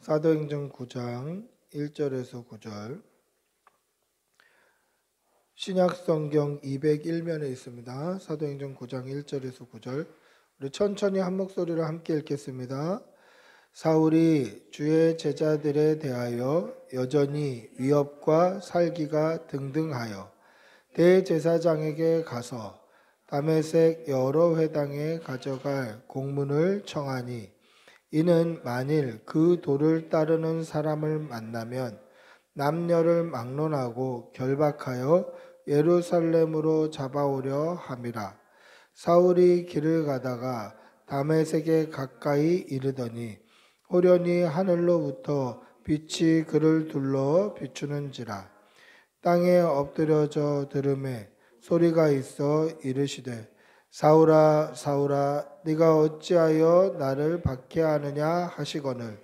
사도행전 9장 1절에서 9절. 신약성경 201면에 있습니다. 사도행전 9장 1절에서 9절. 우리 천천히 한 목소리로 함께 읽겠습니다. 사울이 주의 제자들에 대하여 여전히 위협과 살기가 등등하여 대제사장에게 가서 다메섹 여러 회당에 가져갈 공문을 청하니, 이는 만일 그 도를 따르는 사람을 만나면 남녀를 막론하고 결박하여 예루살렘으로 잡아오려 함이라. 사울이 길을 가다가 다메섹에 가까이 이르더니 호련히 하늘로부터 빛이 그를 둘러 비추는지라. 땅에 엎드려져 들음에 소리가 있어 이르시되, 사울아 사울아 네가 어찌하여 나를 박해하느냐 하시거늘,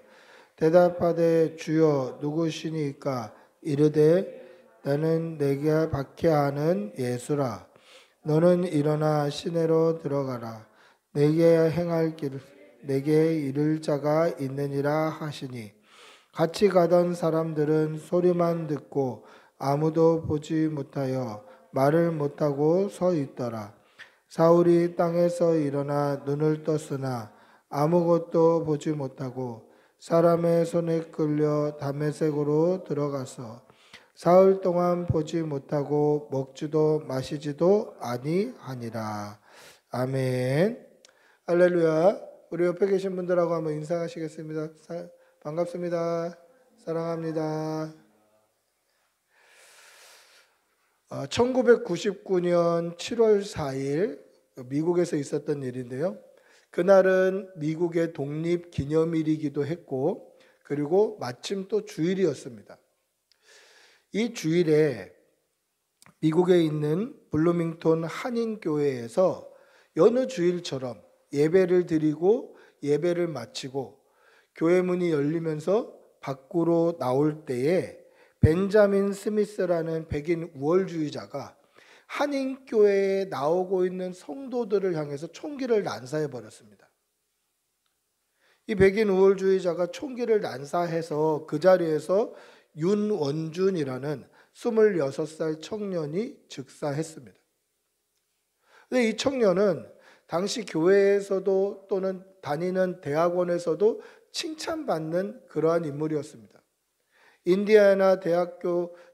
대답하되 주여 누구시니까? 이르되 나는 내게 박해하는 예수라. 너는 일어나 시내로 들어가라. 내게 행할 길 내게 이를 자가 있느니라 하시니, 같이 가던 사람들은 소리만 듣고 아무도 보지 못하여 말을 못하고 서 있더라. 사울이 땅에서 일어나 눈을 떴으나 아무것도 보지 못하고 사람의 손에 끌려 다메섹으로 들어가서 사흘 동안 보지 못하고 먹지도 마시지도 아니하니라. 아멘. 할렐루야. 우리 옆에 계신 분들하고 한번 인사하시겠습니다. 반갑습니다. 사랑합니다. 1999년 7월 4일 미국에서 있었던 일인데요. 그날은 미국의 독립기념일이기도 했고, 그리고 마침 또 주일이었습니다. 이 주일에 미국에 있는 블루밍톤 한인교회에서 여느 주일처럼 예배를 드리고 예배를 마치고 교회 문이 열리면서 밖으로 나올 때에 벤자민 스미스라는 백인 우월주의자가 한인교회에 나오고 있는 성도들을 향해서 총기를 난사해 버렸습니다. 이 백인 우월주의자가 총기를 난사해서 그 자리에서 윤원준이라는 26살 청년이 즉사했습니다. 근데 이 청년은 당시 교회에서도 또는 다니는 대학원에서도 칭찬받는 그러한 인물이었습니다. 인디애나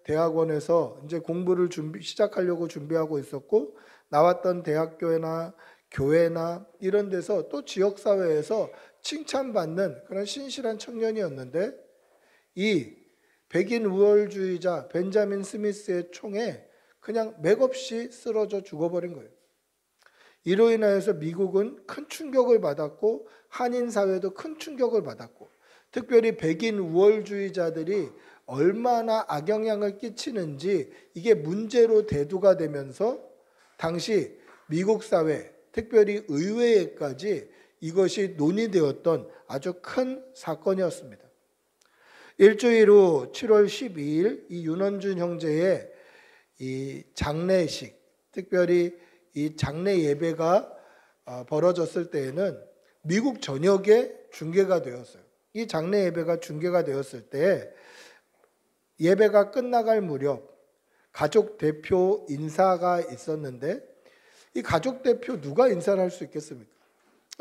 대학원에서 이제 공부를 시작하려고 준비하고 있었고, 나왔던 대학교나 교회나 이런 데서 또 지역사회에서 칭찬받는 그런 신실한 청년이었는데, 이 백인 우월주의자 벤자민 스미스의 총에 그냥 맥없이 쓰러져 죽어버린 거예요. 이로 인하여서 미국은 큰 충격을 받았고, 한인사회도 큰 충격을 받았고, 특별히 백인 우월주의자들이 얼마나 악영향을 끼치는지 이게 문제로 대두가 되면서 당시 미국 사회, 특별히 의회에까지 이것이 논의되었던 아주 큰 사건이었습니다. 일주일 후 7월 12일 이 윤원준 형제의 이 장례식, 특별히 이 장례 예배가 벌어졌을 때에는 미국 전역에 중계가 되었어요. 이 장례 예배가 중계가 되었을 때 예배가 끝나갈 무렵 가족 대표 인사가 있었는데, 이 가족 대표 누가 인사를 할 수 있겠습니까?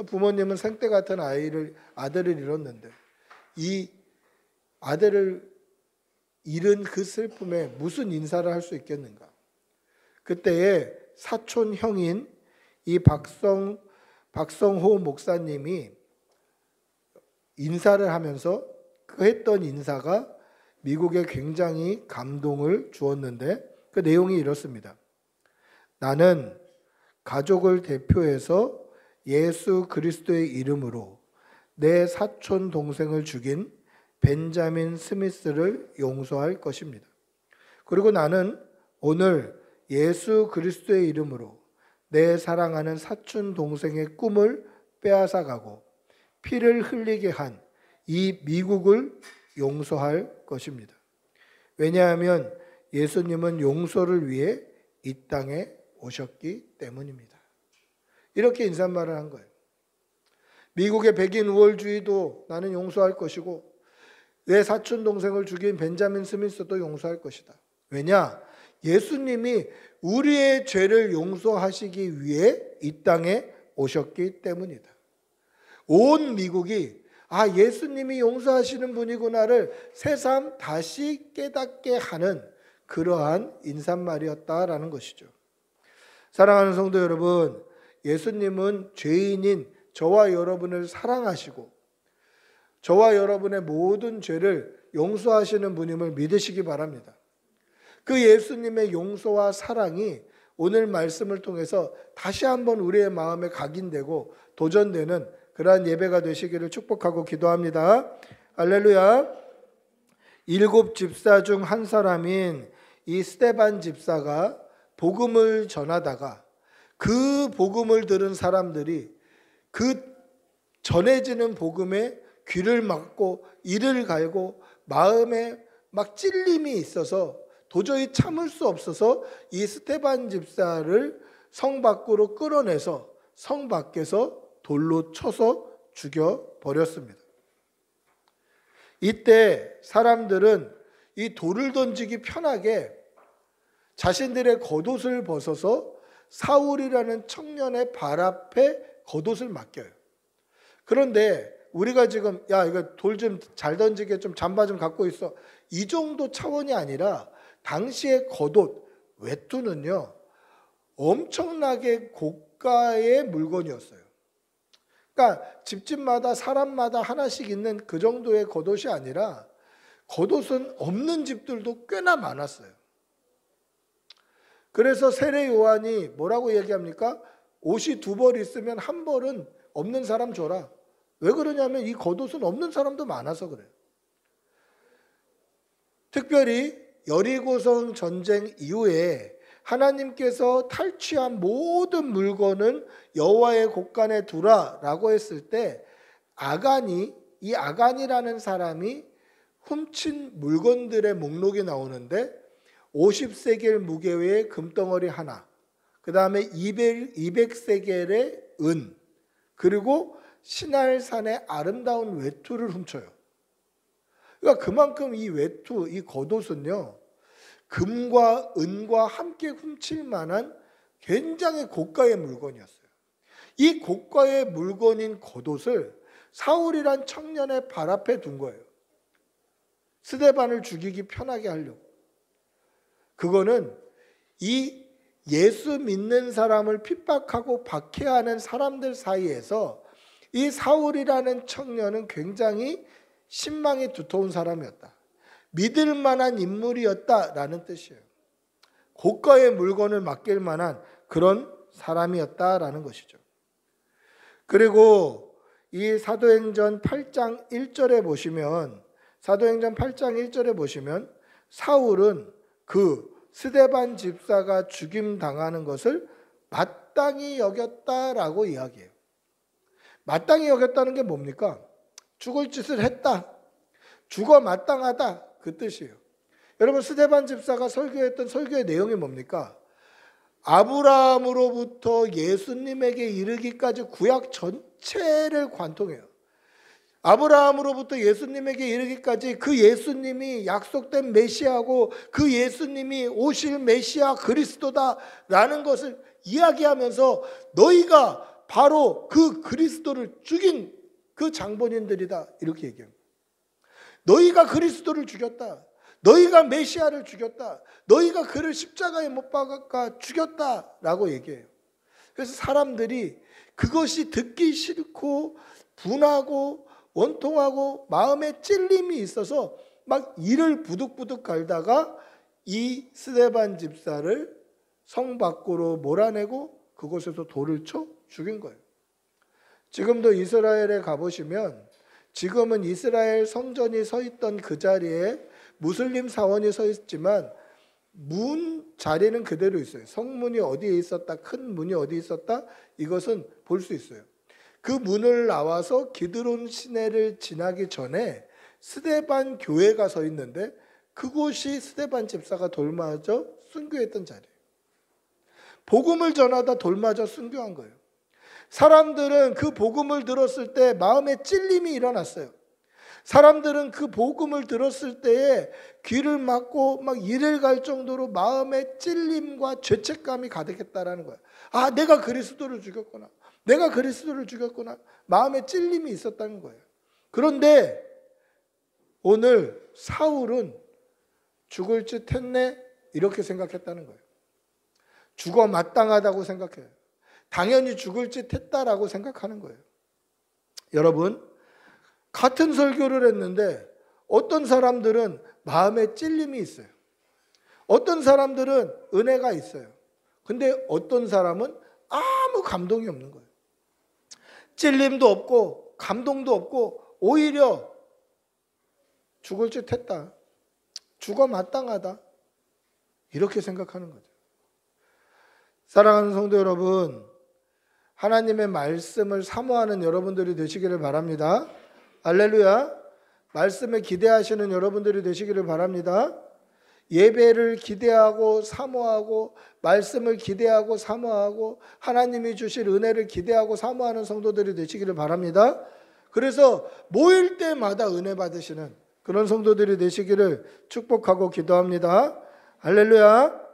부모님은 생때 같은 아들을 잃었는데 이 아들을 잃은 그 슬픔에 무슨 인사를 할 수 있겠는가? 그때에 사촌 형인 이 박성호 목사님이 인사를 하면서 그 했던 인사가 미국에 굉장히 감동을 주었는데, 그 내용이 이렇습니다. 나는 가족을 대표해서 예수 그리스도의 이름으로 내 사촌 동생을 죽인 벤자민 스미스를 용서할 것입니다. 그리고 나는 오늘 예수 그리스도의 이름으로 내 사랑하는 사촌 동생의 꿈을 빼앗아가고 피를 흘리게 한 이 미국을 용서할 것입니다. 왜냐하면 예수님은 용서를 위해 이 땅에 오셨기 때문입니다. 이렇게 인사말을 한 거예요. 미국의 백인 우월주의도 나는 용서할 것이고, 내 사촌 동생을 죽인 벤자민 스미스도 용서할 것이다. 왜냐? 예수님이 우리의 죄를 용서하시기 위해 이 땅에 오셨기 때문이다. 온 미국이 예수님이 용서하시는 분이구나를 새삼 다시 깨닫게 하는 그러한 인사말이었다라는 것이죠. 사랑하는 성도 여러분, 예수님은 죄인인 저와 여러분을 사랑하시고 저와 여러분의 모든 죄를 용서하시는 분임을 믿으시기 바랍니다. 그 예수님의 용서와 사랑이 오늘 말씀을 통해서 다시 한번 우리의 마음에 각인되고 도전되는 그러한 예배가 되시기를 축복하고 기도합니다. 할렐루야. 7 집사 중 한 사람인 이 스데반 집사가 복음을 전하다가 그 복음을 들은 사람들이 그 전해지는 복음에 귀를 막고 이를 갈고 마음에 막 찔림이 있어서 도저히 참을 수 없어서 이 스데반 집사를 성 밖으로 끌어내서 성 밖에서 돌로 쳐서 죽여버렸습니다. 이때 사람들은 이 돌을 던지기 편하게 자신들의 겉옷을 벗어서 사울이라는 청년의 발 앞에 겉옷을 맡겨요. 그런데 우리가 지금 이거 돌 좀 잘 던지게 좀 잠바 좀 갖고 있어, 이 정도 차원이 아니라 당시의 겉옷, 외투는요 엄청나게 고가의 물건이었어요. 그러니까 집집마다 사람마다 하나씩 있는 그 정도의 겉옷이 아니라 겉옷은 없는 집들도 꽤나 많았어요. 그래서 세례 요한이 뭐라고 얘기합니까? 옷이 2벌 있으면 1벌은 없는 사람 줘라. 왜 그러냐면 이 겉옷은 없는 사람도 많아서 그래요. 특별히 여리고성 전쟁 이후에 하나님께서 탈취한 모든 물건은 여호와의 곳간에 두라라고 했을 때 이 아간이라는 사람이 훔친 물건들의 목록이 나오는데 50세겔 무게의 금덩어리 하나, 그 다음에 200세겔의 은, 그리고 시날산의 아름다운 외투를 훔쳐요. 그러니까 그만큼 이 외투, 이 겉옷은요 금과 은과 함께 훔칠 만한 굉장히 고가의 물건이었어요. 이 고가의 물건인 겉옷을 사울이란 청년의 발 앞에 둔 거예요. 스데반을 죽이기 편하게 하려고. 그거는 이 예수 믿는 사람을 핍박하고 박해하는 사람들 사이에서 이 사울이라는 청년은 굉장히 신망이 두터운 사람이었다. 믿을 만한 인물이었다라는 뜻이에요. 고가의 물건을 맡길 만한 그런 사람이었다라는 것이죠. 그리고 이 사도행전 8장 1절에 보시면 사울은 그 스데반 집사가 죽임 당하는 것을 마땅히 여겼다라고 이야기해요. 마땅히 여겼다는 게 뭡니까? 죽을 짓을 했다, 죽어 마땅하다, 그 뜻이에요. 여러분, 스데반 집사가 설교했던 설교의 내용이 뭡니까? 아브라함으로부터 예수님에게 이르기까지 구약 전체를 관통해요. 아브라함으로부터 예수님에게 이르기까지 그 예수님이 약속된 메시아고 그 예수님이 오실 메시아 그리스도다라는 것을 이야기하면서 너희가 바로 그 그리스도를 죽인 그 장본인들이다, 이렇게 얘기합니다. 너희가 그리스도를 죽였다, 너희가 메시아를 죽였다, 너희가 그를 십자가에 못 박아 죽였다라고 얘기해요. 그래서 사람들이 그것이 듣기 싫고 분하고 원통하고 마음에 찔림이 있어서 막 이를 부득부득 갈다가 이 스데반 집사를 성 밖으로 몰아내고 그곳에서 돌을 쳐 죽인 거예요. 지금도 이스라엘에 가보시면 지금은 이스라엘 성전이 서 있던 그 자리에 무슬림 사원이 서 있지만 문 자리는 그대로 있어요. 성문이 어디에 있었다, 큰 문이 어디에 있었다, 이것은 볼 수 있어요. 그 문을 나와서 기드론 시내를 지나기 전에 스데반 교회가 서 있는데 그곳이 스데반 집사가 돌 맞아 순교했던 자리예요. 복음을 전하다 돌 맞아 순교한 거예요. 사람들은 그 복음을 들었을 때 마음에 찔림이 일어났어요. 사람들은 그 복음을 들었을 때에 귀를 막고 막 이를 갈 정도로 마음에 찔림과 죄책감이 가득했다라는 거예요. 아, 내가 그리스도를 죽였구나. 내가 그리스도를 죽였구나. 마음에 찔림이 있었다는 거예요. 그런데 오늘 사울은 죽을 듯 했네 이렇게 생각했다는 거예요. 죽어 마땅하다고 생각해요. 당연히 죽을 듯 했다라고 생각하는 거예요. 여러분, 같은 설교를 했는데 어떤 사람들은 마음에 찔림이 있어요. 어떤 사람들은 은혜가 있어요. 근데 어떤 사람은 아무 감동이 없는 거예요. 찔림도 없고 감동도 없고 오히려 죽을 듯 했다. 죽어 마땅하다. 이렇게 생각하는 거죠. 사랑하는 성도 여러분, 하나님의 말씀을 사모하는 여러분들이 되시기를 바랍니다. 할렐루야. 말씀에 기대하시는 여러분들이 되시기를 바랍니다. 예배를 기대하고 사모하고 말씀을 기대하고 사모하고 하나님이 주실 은혜를 기대하고 사모하는 성도들이 되시기를 바랍니다. 그래서 모일 때마다 은혜 받으시는 그런 성도들이 되시기를 축복하고 기도합니다. 할렐루야.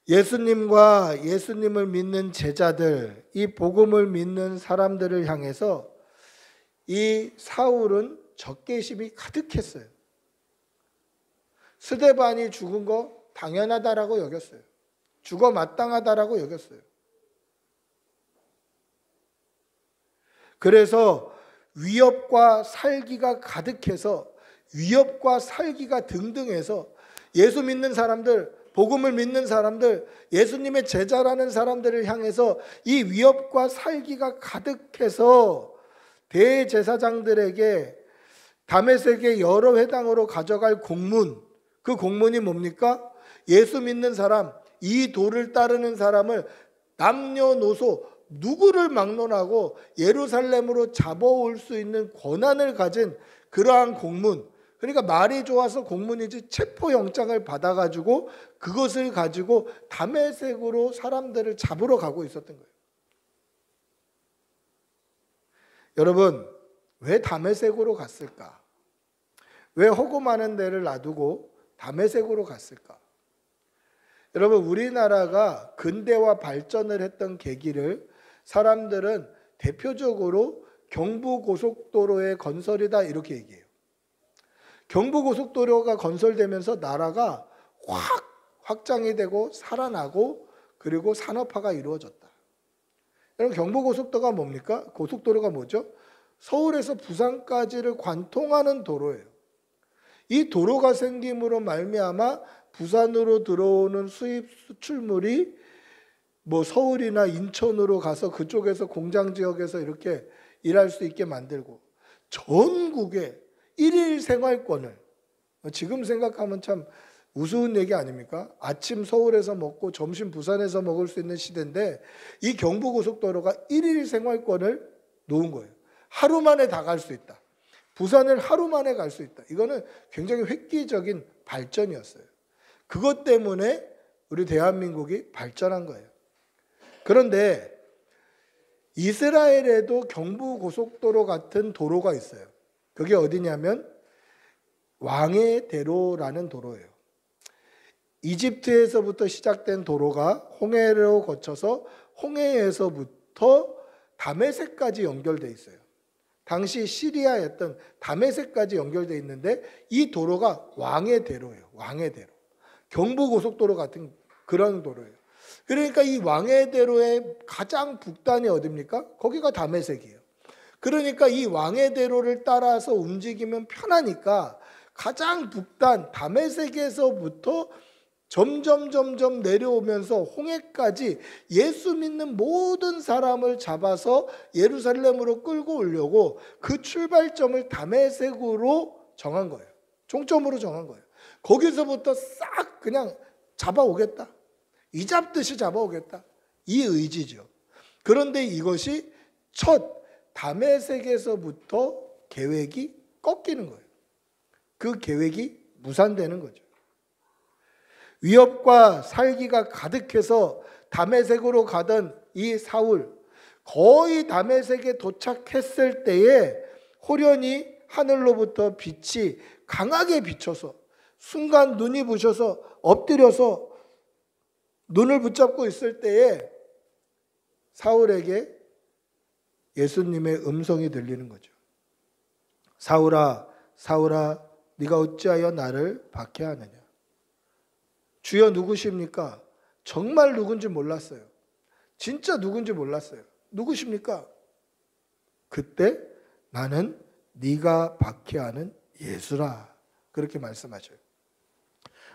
예수님과 예수님을 믿는 제자들, 이 복음을 믿는 사람들을 향해서 이 사울은 적개심이 가득했어요. 스데반이 죽은 거 당연하다라고 여겼어요. 죽어 마땅하다라고 여겼어요. 그래서 위협과 살기가 가득해서 위협과 살기가 등등해서 예수 믿는 사람들, 복음을 믿는 사람들, 예수님의 제자라는 사람들을 향해서 이 위협과 살기가 가득해서 대제사장들에게 다메섹의 여러 회당으로 가져갈 공문, 그 공문이 뭡니까? 예수 믿는 사람, 이 도를 따르는 사람을 남녀노소 누구를 막론하고 예루살렘으로 잡아올 수 있는 권한을 가진 그러한 공문, 그러니까 말이 좋아서 공문이지 체포영장을 받아가지고 그것을 가지고 다메섹으로 사람들을 잡으러 가고 있었던 거예요. 여러분, 왜 다메섹으로 갔을까? 왜 허구 많은 데를 놔두고 다메섹으로 갔을까? 여러분, 우리나라가 근대화 발전을 했던 계기를 사람들은 대표적으로 경부고속도로의 건설이다 이렇게 얘기해요. 경부고속도로가 건설되면서 나라가 확 확장이 되고 살아나고 그리고 산업화가 이루어졌다. 여러분, 경부고속도로가 뭡니까? 고속도로가 뭐죠? 서울에서 부산까지를 관통하는 도로예요. 이 도로가 생김으로 말미암아 부산으로 들어오는 수입 수출물이 뭐 서울이나 인천으로 가서 그쪽에서 공장 지역에서 이렇게 일할 수 있게 만들고 전국에 일일 생활권을, 지금 생각하면 참 우스운 얘기 아닙니까? 아침 서울에서 먹고 점심 부산에서 먹을 수 있는 시대인데 이 경부고속도로가 일일 생활권을 놓은 거예요. 하루 만에 다 갈 수 있다. 부산을 하루 만에 갈 수 있다. 이거는 굉장히 획기적인 발전이었어요. 그것 때문에 우리 대한민국이 발전한 거예요. 그런데 이스라엘에도 경부고속도로 같은 도로가 있어요. 그게 어디냐면 왕의 대로라는 도로예요. 이집트에서부터 시작된 도로가 홍해로 거쳐서 홍해에서부터 다메섹까지 연결되어 있어요. 당시 시리아였던 다메섹까지 연결되어 있는데 이 도로가 왕의 대로예요. 왕의 대로. 경부고속도로 같은 그런 도로예요. 그러니까 이 왕의 대로의 가장 북단이 어디입니까? 거기가 다메섹이에요. 그러니까 이 왕의 대로를 따라서 움직이면 편하니까 가장 북단 다메섹에서부터 점점 내려오면서 홍해까지 예수 믿는 모든 사람을 잡아서 예루살렘으로 끌고 오려고 그 출발점을 다메섹으로 정한 거예요. 종점으로 정한 거예요. 거기서부터 싹 그냥 잡아오겠다. 이 잡듯이 잡아오겠다. 이 의지죠. 그런데 이것이 첫 다메섹에서부터 계획이 꺾이는 거예요. 그 계획이 무산되는 거죠. 위협과 살기가 가득해서 다메섹으로 가던 이 사울, 거의 다메섹에 도착했을 때에 호련히 하늘로부터 빛이 강하게 비쳐서 순간 눈이 부셔서 엎드려서 눈을 붙잡고 있을 때에 사울에게 예수님의 음성이 들리는 거죠. 사울아, 사울아, 네가 어찌하여 나를 박해하느냐. 주여 누구십니까? 정말 누군지 몰랐어요. 진짜 누군지 몰랐어요. 누구십니까? 그때 나는 네가 박해하는 예수라. 그렇게 말씀하셔요.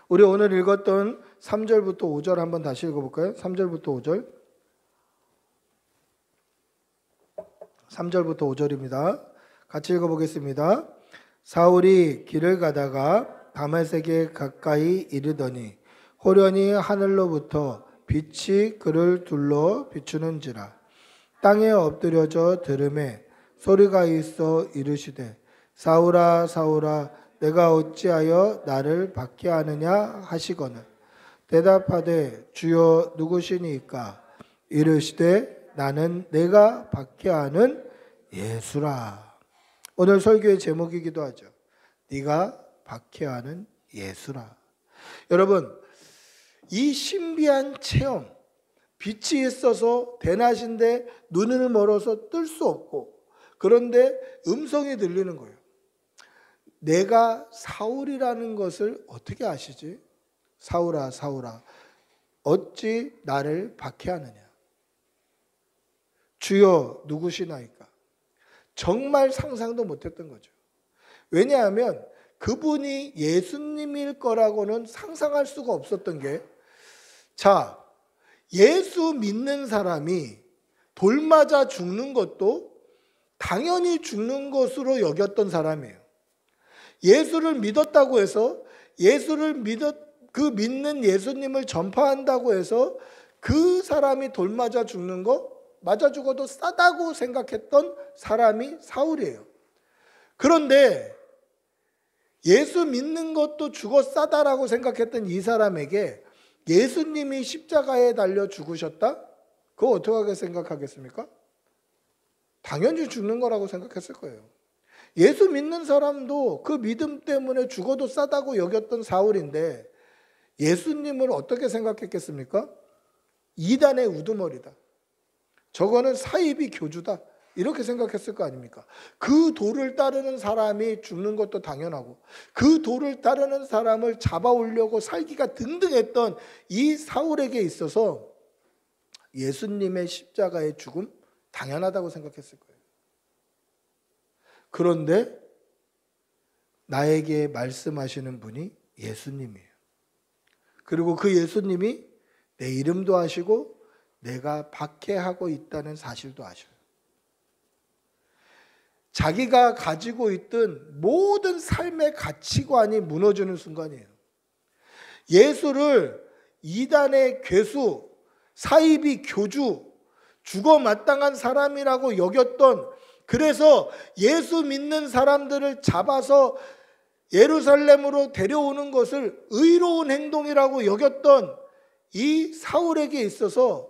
우리 오늘 읽었던 3절부터 5절 한번 다시 읽어볼까요? 3절부터 5절. 3절부터 5절입니다. 같이 읽어보겠습니다. 사울이 길을 가다가 다메섹에 가까이 이르더니 호련히 하늘로부터 빛이 그를 둘러 비추는지라. 땅에 엎드려져 들음에 소리가 있어 이르시되 사울아 사울아 내가 어찌하여 나를 박해하느냐 하시거늘 대답하되 주여 누구시니까 이르시되 나는 내가 박해하는 예수라. 오늘 설교의 제목이기도 하죠. 네가 박해하는 예수라. 여러분, 이 신비한 체험, 빛이 있어서 대낮인데 눈을 멀어서 뜰 수 없고, 그런데 음성이 들리는 거예요. 내가 사울이라는 것을 어떻게 아시지? 사울아 사울아 어찌 나를 박해하느냐. 주여 누구시나이까. 정말 상상도 못했던 거죠. 왜냐하면 그분이 예수님일 거라고는 상상할 수가 없었던 게, 자, 예수 믿는 사람이 돌 맞아 죽는 것도 당연히 죽는 것으로 여겼던 사람이에요. 예수를 믿었다고 해서 그 믿는 예수님을 전파한다고 해서 그 사람이 돌 맞아 죽는 거, 맞아 죽어도 싸다고 생각했던 사람이 사울이에요. 그런데 예수 믿는 것도 죽어 싸다라고 생각했던 이 사람에게 예수님이 십자가에 달려 죽으셨다? 그거 어떻게 생각하겠습니까? 당연히 죽는 거라고 생각했을 거예요. 예수 믿는 사람도 그 믿음 때문에 죽어도 싸다고 여겼던 사울인데 예수님을 어떻게 생각했겠습니까? 이단의 우두머리다. 저거는 사이비 교주다. 이렇게 생각했을 거 아닙니까? 그 도를 따르는 사람이 죽는 것도 당연하고 그 도를 따르는 사람을 잡아오려고 살기가 등등했던 이 사울에게 있어서 예수님의 십자가의 죽음 당연하다고 생각했을 거예요. 그런데 나에게 말씀하시는 분이 예수님이에요. 그리고 그 예수님이 내 이름도 아시고 내가 박해하고 있다는 사실도 아셔요. 자기가 가지고 있던 모든 삶의 가치관이 무너지는 순간이에요. 예수를 이단의 괴수, 사이비 교주, 죽어 마땅한 사람이라고 여겼던, 그래서 예수 믿는 사람들을 잡아서 예루살렘으로 데려오는 것을 의로운 행동이라고 여겼던 이 사울에게 있어서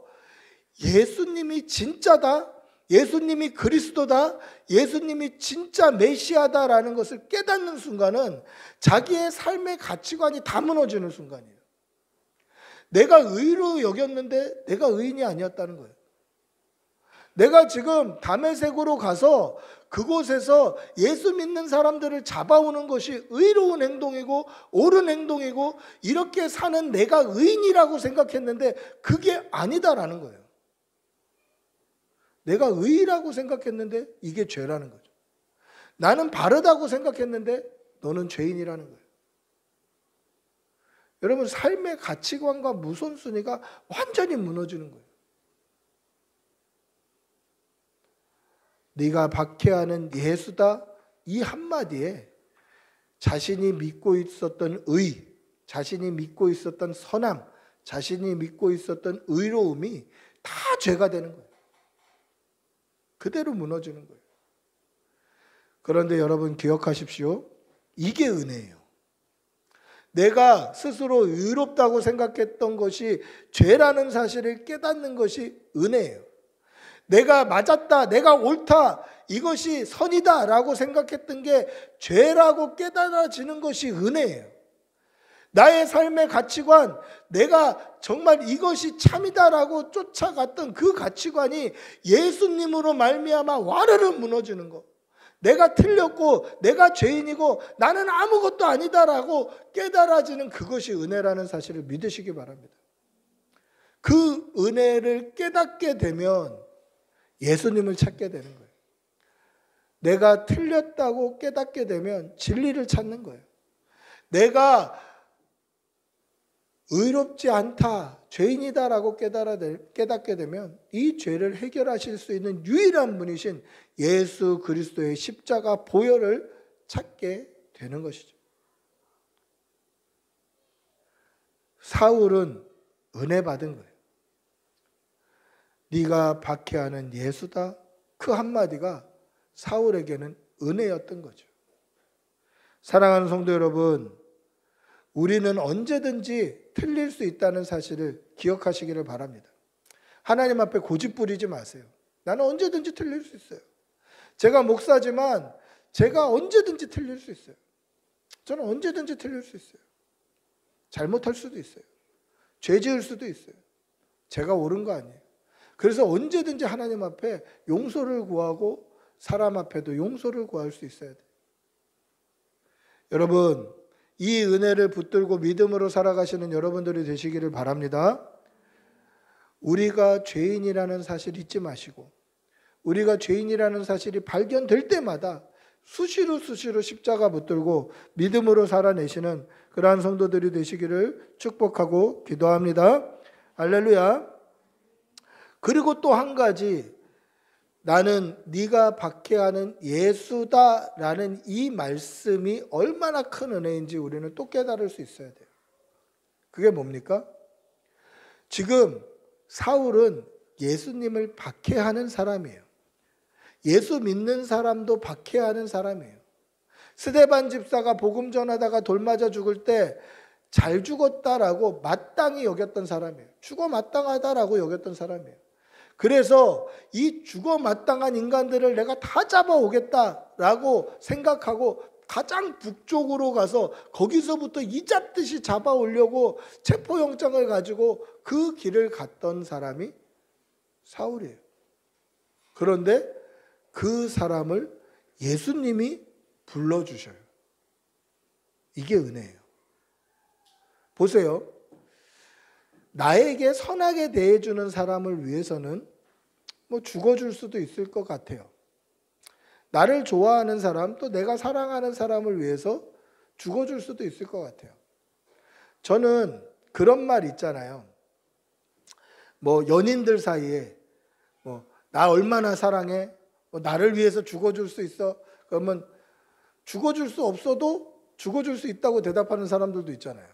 예수님이 진짜다, 예수님이 그리스도다, 예수님이 진짜 메시아다라는 것을 깨닫는 순간은 자기의 삶의 가치관이 다 무너지는 순간이에요. 내가 의로 여겼는데 내가 의인이 아니었다는 거예요. 내가 지금 다메섹으로 가서 그곳에서 예수 믿는 사람들을 잡아오는 것이 의로운 행동이고 옳은 행동이고 이렇게 사는 내가 의인이라고 생각했는데 그게 아니다라는 거예요. 내가 의라고 생각했는데 이게 죄라는 거죠. 나는 바르다고 생각했는데 너는 죄인이라는 거예요. 여러분, 삶의 가치관과 우선순위가 완전히 무너지는 거예요. 네가 박해하는 예수다, 이 한마디에 자신이 믿고 있었던 의, 자신이 믿고 있었던 선함, 자신이 믿고 있었던 의로움이 다 죄가 되는 거예요. 그대로 무너지는 거예요. 그런데 여러분 기억하십시오. 이게 은혜예요. 내가 스스로 의롭다고 생각했던 것이 죄라는 사실을 깨닫는 것이 은혜예요. 내가 맞았다, 내가 옳다, 이것이 선이다라고 생각했던 게 죄라고 깨달아지는 것이 은혜예요. 나의 삶의 가치관, 내가 정말 이것이 참이다라고 쫓아갔던 그 가치관이 예수님으로 말미암아 와르르 무너지는 거. 내가 틀렸고 내가 죄인이고 나는 아무것도 아니다라고 깨달아지는 그것이 은혜라는 사실을 믿으시기 바랍니다. 그 은혜를 깨닫게 되면 예수님을 찾게 되는 거예요. 내가 틀렸다고 깨닫게 되면 진리를 찾는 거예요. 내가 의롭지 않다, 죄인이다라고 깨닫게 되면 이 죄를 해결하실 수 있는 유일한 분이신 예수 그리스도의 십자가 보혈을 찾게 되는 것이죠. 사울은 은혜 받은 거예요. 네가 박해하는 예수다. 그 한마디가 사울에게는 은혜였던 거죠. 사랑하는 성도 여러분, 우리는 언제든지 틀릴 수 있다는 사실을 기억하시기를 바랍니다. 하나님 앞에 고집 부리지 마세요. 나는 언제든지 틀릴 수 있어요. 제가 목사지만 제가 언제든지 틀릴 수 있어요. 저는 언제든지 틀릴 수 있어요. 잘못할 수도 있어요. 죄 지을 수도 있어요. 제가 옳은 거 아니에요. 그래서 언제든지 하나님 앞에 용서를 구하고 사람 앞에도 용서를 구할 수 있어야 돼요. 여러분, 이 은혜를 붙들고 믿음으로 살아가시는 여러분들이 되시기를 바랍니다. 우리가 죄인이라는 사실 잊지 마시고 우리가 죄인이라는 사실이 발견될 때마다 수시로 십자가 붙들고 믿음으로 살아내시는 그러한 성도들이 되시기를 축복하고 기도합니다. 할렐루야. 그리고 또 한 가지, 나는 네가 박해하는 예수다라는 이 말씀이 얼마나 큰 은혜인지 우리는 또 깨달을 수 있어야 돼요. 그게 뭡니까? 지금 사울은 예수님을 박해하는 사람이에요. 예수 믿는 사람도 박해하는 사람이에요. 스데반 집사가 복음 전하다가 돌 맞아 죽을 때 잘 죽었다라고 마땅히 여겼던 사람이에요. 죽어 마땅하다라고 여겼던 사람이에요. 그래서 이 죽어 마땅한 인간들을 내가 다 잡아오겠다라고 생각하고 가장 북쪽으로 가서 거기서부터 이잡듯이 잡아오려고 체포영장을 가지고 그 길을 갔던 사람이 사울이에요. 그런데 그 사람을 예수님이 불러주셔요. 이게 은혜예요. 보세요. 나에게 선하게 대해주는 사람을 위해서는 뭐 죽어줄 수도 있을 것 같아요. 나를 좋아하는 사람, 또 내가 사랑하는 사람을 위해서 죽어줄 수도 있을 것 같아요. 저는 그런 말 있잖아요. 뭐 연인들 사이에 뭐 나 얼마나 사랑해? 뭐 나를 위해서 죽어줄 수 있어? 그러면 죽어줄 수 없어도 죽어줄 수 있다고 대답하는 사람들도 있잖아요.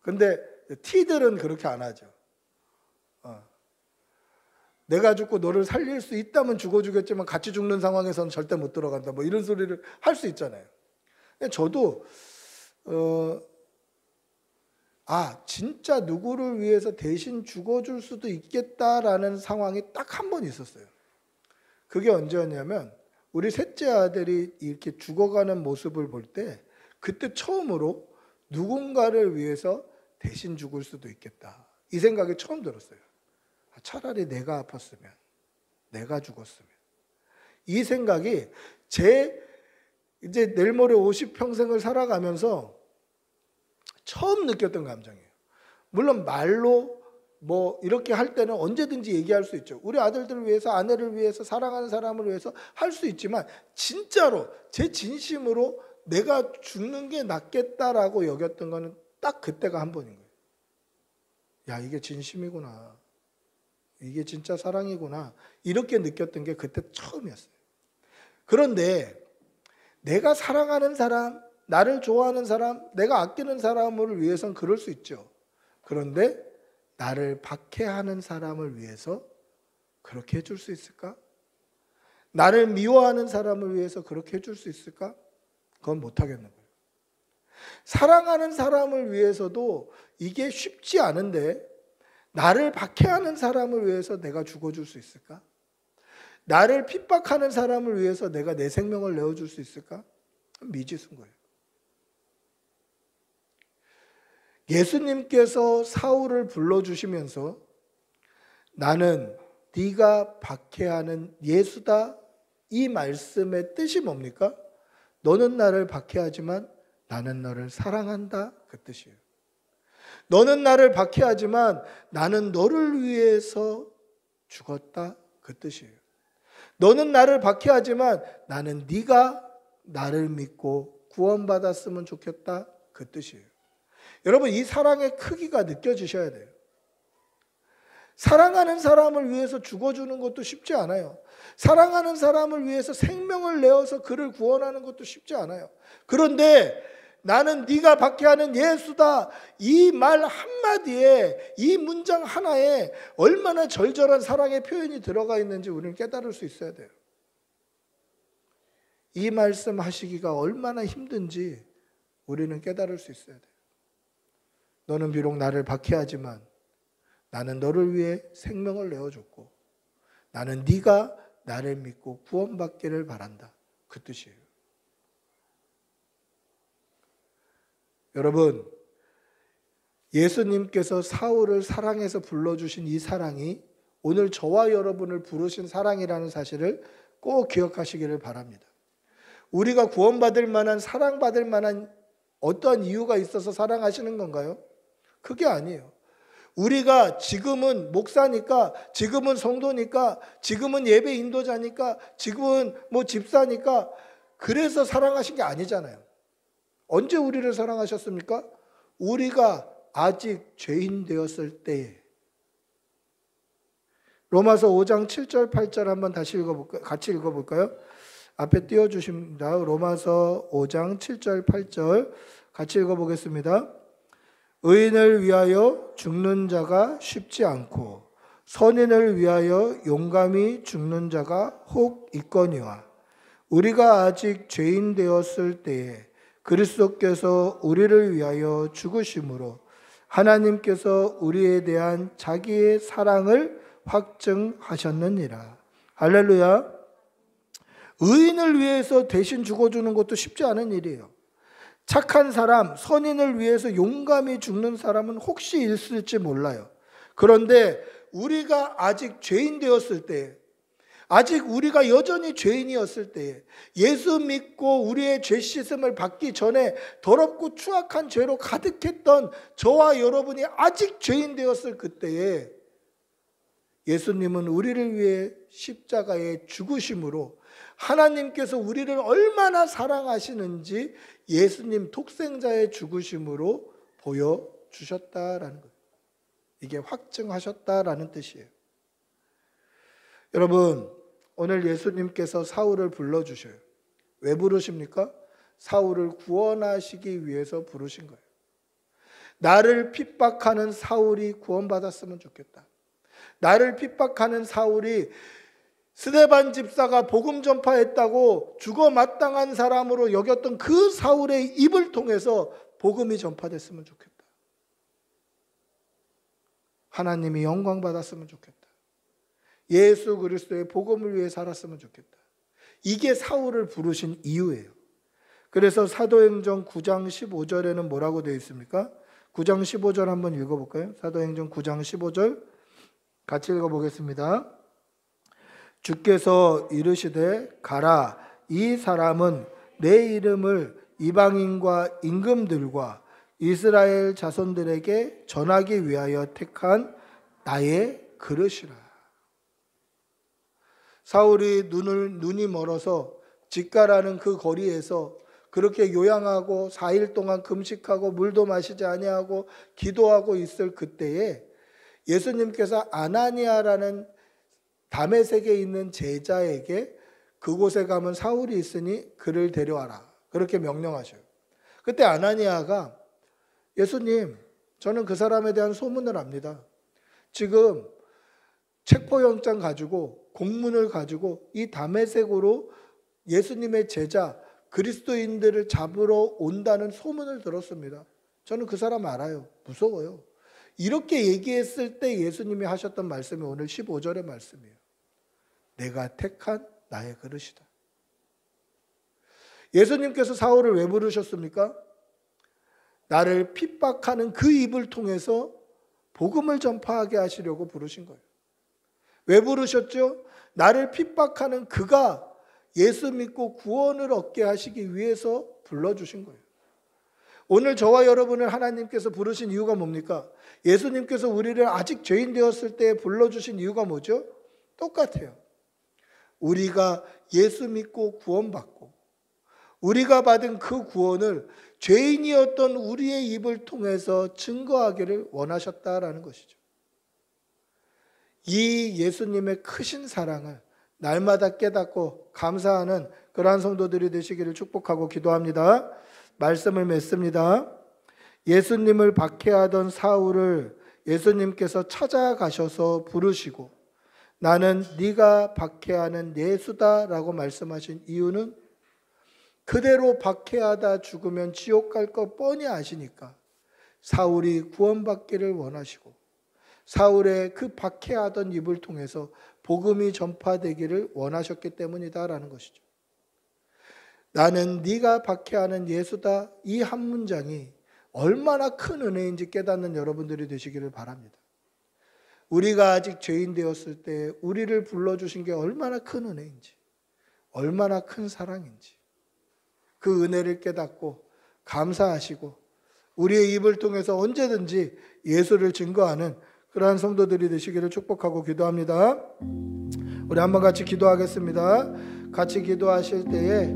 근데 T들은 그렇게 안 하죠. 내가 죽고 너를 살릴 수 있다면 죽어주겠지만 같이 죽는 상황에서는 절대 못 들어간다. 뭐 이런 소리를 할 수 있잖아요. 저도 진짜 누구를 위해서 대신 죽어줄 수도 있겠다라는 상황이 딱 한 번 있었어요. 그게 언제였냐면 우리 셋째 아들이 이렇게 죽어가는 모습을 볼 때 그때 처음으로 누군가를 위해서 대신 죽을 수도 있겠다. 이 생각이 처음 들었어요. 차라리 내가 아팠으면, 내가 죽었으면. 이 생각이 이제 내일 모레 50평생을 살아가면서 처음 느꼈던 감정이에요. 물론 말로 뭐 이렇게 할 때는 언제든지 얘기할 수 있죠. 우리 아들들을 위해서, 아내를 위해서, 사랑하는 사람을 위해서 할 수 있지만 진짜로 제 진심으로 내가 죽는 게 낫겠다라고 여겼던 거는 딱 그때가 한 번인 거예요. 야, 이게 진심이구나. 이게 진짜 사랑이구나. 이렇게 느꼈던 게 그때 처음이었어요. 그런데 내가 사랑하는 사람, 나를 좋아하는 사람, 내가 아끼는 사람을 위해서는 그럴 수 있죠. 그런데 나를 박해하는 사람을 위해서 그렇게 해줄 수 있을까? 나를 미워하는 사람을 위해서 그렇게 해줄 수 있을까? 그건 못하겠는 거예요. 사랑하는 사람을 위해서도 이게 쉽지 않은데 나를 박해하는 사람을 위해서 내가 죽어줄 수 있을까? 나를 핍박하는 사람을 위해서 내가 내 생명을 내어줄 수 있을까? 미지수인 거예요. 예수님께서 사울을 불러주시면서 나는 네가 박해하는 예수다, 이 말씀의 뜻이 뭡니까? 너는 나를 박해하지만 나는 너를 사랑한다, 그 뜻이에요. 너는 나를 박해하지만 나는 너를 위해서 죽었다, 그 뜻이에요. 너는 나를 박해하지만 나는 네가 나를 믿고 구원받았으면 좋겠다, 그 뜻이에요. 여러분, 이 사랑의 크기가 느껴지셔야 돼요. 사랑하는 사람을 위해서 죽어주는 것도 쉽지 않아요. 사랑하는 사람을 위해서 생명을 내어서 그를 구원하는 것도 쉽지 않아요. 그런데 나는 네가 박해하는 예수다, 이 말 한마디에, 이 문장 하나에 얼마나 절절한 사랑의 표현이 들어가 있는지 우리는 깨달을 수 있어야 돼요. 이 말씀 하시기가 얼마나 힘든지 우리는 깨달을 수 있어야 돼요. 너는 비록 나를 박해하지만 나는 너를 위해 생명을 내어줬고 나는 네가 나를 믿고 구원받기를 바란다, 그 뜻이에요. 여러분, 예수님께서 사울을 사랑해서 불러주신 이 사랑이 오늘 저와 여러분을 부르신 사랑이라는 사실을 꼭 기억하시기를 바랍니다. 우리가 구원받을 만한, 사랑받을 만한 어떠한 이유가 있어서 사랑하시는 건가요? 그게 아니에요. 우리가 지금은 목사니까, 지금은 성도니까, 지금은 예배 인도자니까, 지금은 집사니까 그래서 사랑하신 게 아니잖아요. 언제 우리를 사랑하셨습니까? 우리가 아직 죄인 되었을 때에. 로마서 5장 7절 8절 한번 다시 읽어볼까요? 같이 읽어볼까요? 앞에 띄워주십니다. 로마서 5장 7절 8절 같이 읽어보겠습니다. 의인을 위하여 죽는 자가 쉽지 않고 선인을 위하여 용감히 죽는 자가 혹 있거니와 우리가 아직 죄인 되었을 때에 그리스도께서 우리를 위하여 죽으심으로 하나님께서 우리에 대한 자기의 사랑을 확증하셨느니라. 할렐루야. 의인을 위해서 대신 죽어주는 것도 쉽지 않은 일이에요. 착한 사람, 선인을 위해서 용감히 죽는 사람은 혹시 있을지 몰라요. 그런데 우리가 아직 죄인 되었을 때, 아직 우리가 여전히 죄인이었을 때, 예수 믿고 우리의 죄 씻음을 받기 전에 더럽고 추악한 죄로 가득했던 저와 여러분이 아직 죄인 되었을 그때에 예수님은 우리를 위해 십자가에 죽으심으로 하나님께서 우리를 얼마나 사랑하시는지 예수님 독생자의 죽으심으로 보여주셨다라는 거예요. 이게 확증하셨다라는 뜻이에요. 여러분, 오늘 예수님께서 사울을 불러주셔요. 왜 부르십니까? 사울을 구원하시기 위해서 부르신 거예요. 나를 핍박하는 사울이 구원받았으면 좋겠다. 나를 핍박하는 사울이 스데반 집사가 복음 전파했다고 죽어 마땅한 사람으로 여겼던 그 사울의 입을 통해서 복음이 전파됐으면 좋겠다. 하나님이 영광 받았으면 좋겠다. 예수 그리스도의 복음을 위해 살았으면 좋겠다. 이게 사울을 부르신 이유예요. 그래서 사도행전 9장 15절에는 뭐라고 되어 있습니까? 9장 15절 한번 읽어볼까요? 사도행전 9장 15절 같이 읽어보겠습니다. 주께서 이르시되 가라, 이 사람은 내 이름을 이방인과 임금들과 이스라엘 자손들에게 전하기 위하여 택한 나의 그릇이라. 사울이 눈이 멀어서 직가라는 그 거리에서 그렇게 요양하고 4일 동안 금식하고 물도 마시지 아니하고 기도하고 있을 그때에 예수님께서 아나니아라는 다메섹에 있는 제자에게 그곳에 가면 사울이 있으니 그를 데려와라, 그렇게 명령하셔요. 그때 아나니아가 예수님, 저는 그 사람에 대한 소문을 압니다. 지금 체포영장 가지고 공문을 가지고 이 다메섹으로 예수님의 제자 그리스도인들을 잡으러 온다는 소문을 들었습니다. 저는 그 사람 알아요. 무서워요. 이렇게 얘기했을 때 예수님이 하셨던 말씀이 오늘 15절의 말씀이에요. 내가 택한 나의 그릇이다. 예수님께서 사울을 왜 부르셨습니까? 나를 핍박하는 그 입을 통해서 복음을 전파하게 하시려고 부르신 거예요. 왜 부르셨죠? 나를 핍박하는 그가 예수 믿고 구원을 얻게 하시기 위해서 불러주신 거예요. 오늘 저와 여러분을 하나님께서 부르신 이유가 뭡니까? 예수님께서 우리를 아직 죄인 되었을 때 불러주신 이유가 뭐죠? 똑같아요. 우리가 예수 믿고 구원받고 우리가 받은 그 구원을 죄인이었던 우리의 입을 통해서 증거하기를 원하셨다라는 것이죠. 이 예수님의 크신 사랑을 날마다 깨닫고 감사하는 그러한 성도들이 되시기를 축복하고 기도합니다. 말씀을 맺습니다. 예수님을 박해하던 사울을 예수님께서 찾아가셔서 부르시고 나는 네가 박해하는 예수다라고 말씀하신 이유는 그대로 박해하다 죽으면 지옥 갈 거 뻔히 아시니까 사울이 구원받기를 원하시고 사울의 그 박해하던 입을 통해서 복음이 전파되기를 원하셨기 때문이다라는 것이죠. 나는 네가 박해하는 예수다, 이 한 문장이 얼마나 큰 은혜인지 깨닫는 여러분들이 되시기를 바랍니다. 우리가 아직 죄인 되었을 때 우리를 불러주신 게 얼마나 큰 은혜인지, 얼마나 큰 사랑인지 그 은혜를 깨닫고 감사하시고 우리의 입을 통해서 언제든지 예수를 증거하는 그러한 성도들이 되시기를 축복하고 기도합니다. 우리 한번 같이 기도하겠습니다. 같이 기도하실 때에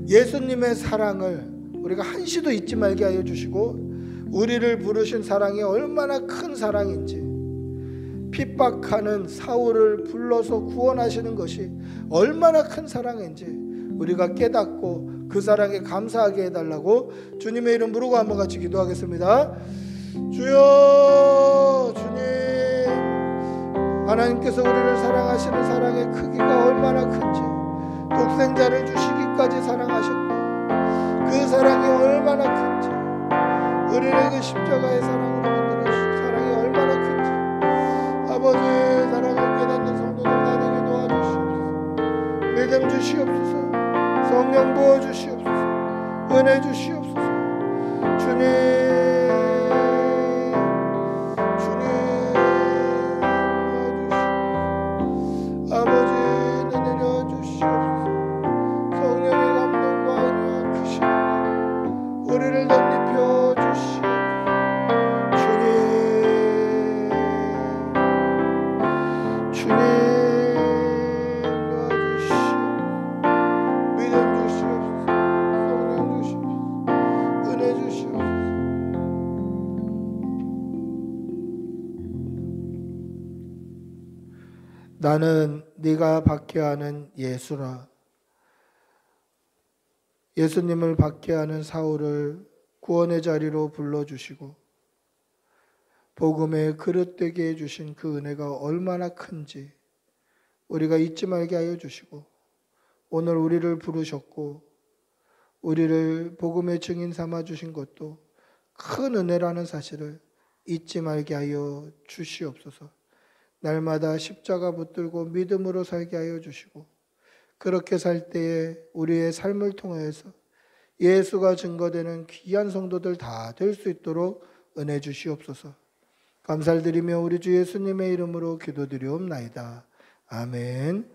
예수님의 사랑을 우리가 한시도 잊지 말게 하여 주시고 우리를 부르신 사랑이 얼마나 큰 사랑인지 핍박하는 사울을 불러서 구원하시는 것이 얼마나 큰 사랑인지 우리가 깨닫고 그 사랑에 감사하게 해달라고 주님의 이름 부르고 한번 같이 기도하겠습니다. 주여, 주님, 하나님께서 우리를 사랑하시는 사랑의 크기가 얼마나 큰지 독생자를 주시기까지 사랑하셨고 그 사랑이 얼마나 큰지 우리를 그 십자가의 사랑으로 만들어주신 사랑이 얼마나 큰지 아버지의 사랑을 깨닫는 성도들 나에게 도와주시옵소서. 믿음 주시옵소서. 성령 부어주시옵소서. 은혜 주시옵소서. 주님 나는 네가 박해하는 예수라. 예수님을 박해하는 사울을 구원의 자리로 불러주시고 복음의 그릇 되게 해주신 그 은혜가 얼마나 큰지 우리가 잊지 말게 하여 주시고 오늘 우리를 부르셨고 우리를 복음의 증인 삼아 주신 것도 큰 은혜라는 사실을 잊지 말게 하여 주시옵소서. 날마다 십자가 붙들고 믿음으로 살게 하여 주시고 그렇게 살 때에 우리의 삶을 통해서 예수가 증거되는 귀한 성도들 다 될 수 있도록 은혜 주시옵소서. 감사를 드리며 우리 주 예수님의 이름으로 기도드리옵나이다. 아멘.